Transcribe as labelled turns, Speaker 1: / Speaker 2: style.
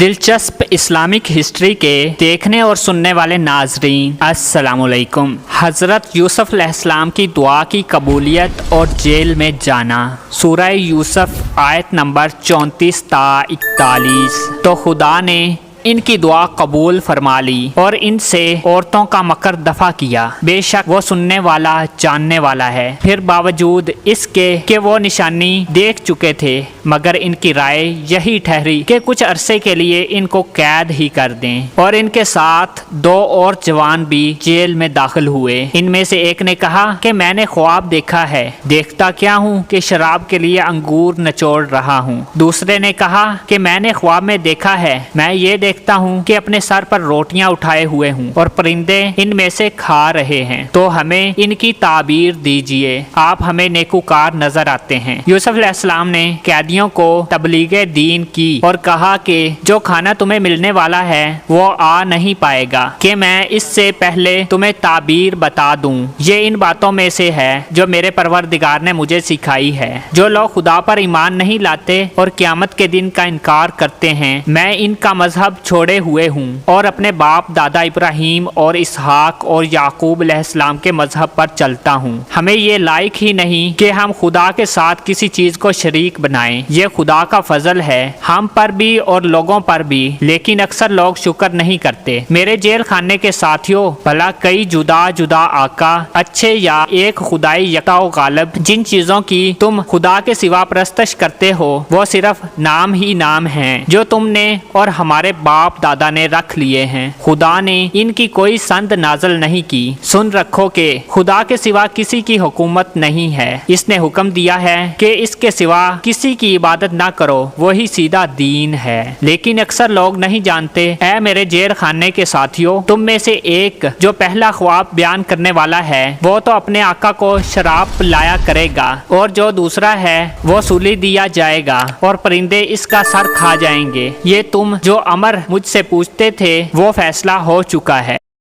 Speaker 1: دلچسپ Islamic history کے دیکھنے اور سننے والے ناظرین السلام علیکم۔ حضرت یوسف علیہ السلام کی دعا کی قبولیت اور جیل میں جانا۔ سورہ یوسف آیت نمبر 34 تا 41۔ تو خدا نے ان کی دعا قبول فرما لی اور ان سے عورتوں کا مکر دفع کیا۔ بے شک وہ سننے والا جاننے والا ہے۔ پھر باوجود اس کے کہ وہ نشانی دیکھ چکے تھے مگر ان کی رائے یہی ٹھہری کہ کچھ عرصے کے لیے ان کو قید ہی کر دیں، اور ان کے ساتھ 2 اور جوان بھی جیل میں داخل ہوئے۔ ان میں سے ایک نے کہا کہ میں نے خواب دیکھا ہے، دیکھتا کیا ہوں کہ شراب کے لیے انگور نچوڑ رہا ہوں۔ دوسرے نے کہا کہ میں نے خواب میں دیکھا ہے، میں یہ دیکھتا ہوں کہ اپنے سر پر روٹیاں اٹھائے ہوئے ہوں اور پرندے ان میں سے کھا رہے ہیں، تو ہمیں ان کی تعبیر دیجئے، آپ ہمیں نیکوکار نظر آتے ہیں۔ یوسف علیہ السلام نے قیدیوں کو تبلیغ دین کی اور کہا کہ جو کھانا تمہیں ملنے والا ہے وہ آ نہیں پائے گا کہ میں اس سے پہلے تمہیں تعبیر بتا دوں۔ یہ ان باتوں میں سے ہے جو میرے پروردگار نے مجھے سکھائی ہے۔ جو لوگ خدا پر ایمان نہیں لاتے اور قیامت کے دن کا انکار کرتے ہیں، میں ان کا مذہب چھوڑے ہوئے ہوں اور اپنے باپ دادا ابراہیم اور اسحاق اور یعقوب علیہ السلام کے مذہب پر چلتا ہوں۔ ہمیں یہ لائق ہی نہیں کہ ہم خدا کے ساتھ کسی چیز کو شریک بنائیں۔ یہ خدا کا فضل ہے ہم پر بھی اور لوگوں پر بھی، لیکن اکثر لوگ شکر نہیں کرتے۔ میرے جیل خانے کے ساتھیوں، بھلا کئی جدا جدا آقا اچھے یا ایک خدائی یکتا و غالب، جن چیزوں کی تم خدا کے سوا پرستش کرتے ہو وہ صرف نام ہی نام ہیں جو تم نے اور ہمارے باپ دادا نے رکھ لیے ہیں۔ خدا نے ان کی کوئی سند نازل نہیں کی۔ سن رکھو کہ خدا کے سوا کسی کی حکومت نہیں ہے۔ اس نے حکم دیا ہے کہ اس کے سوا کسی کی عبادت نہ کرو، وہی سیدھا دین ہے، لیکن اکثر لوگ نہیں جانتے۔ اے میرے جیل خانے کے ساتھیوں، تم میں سے ایک جو پہلا خواب بیان کرنے والا ہے وہ تو اپنے آقا کو شراب پلایا کرے گا، اور جو دوسرا ہے وہ سولی دیا جائے گا اور پرندے اس کا سر کھا جائیں گے۔ یہ تم جو امر مجھ سے پوچھتے تھے وہ فیصلہ ہو چکا ہے۔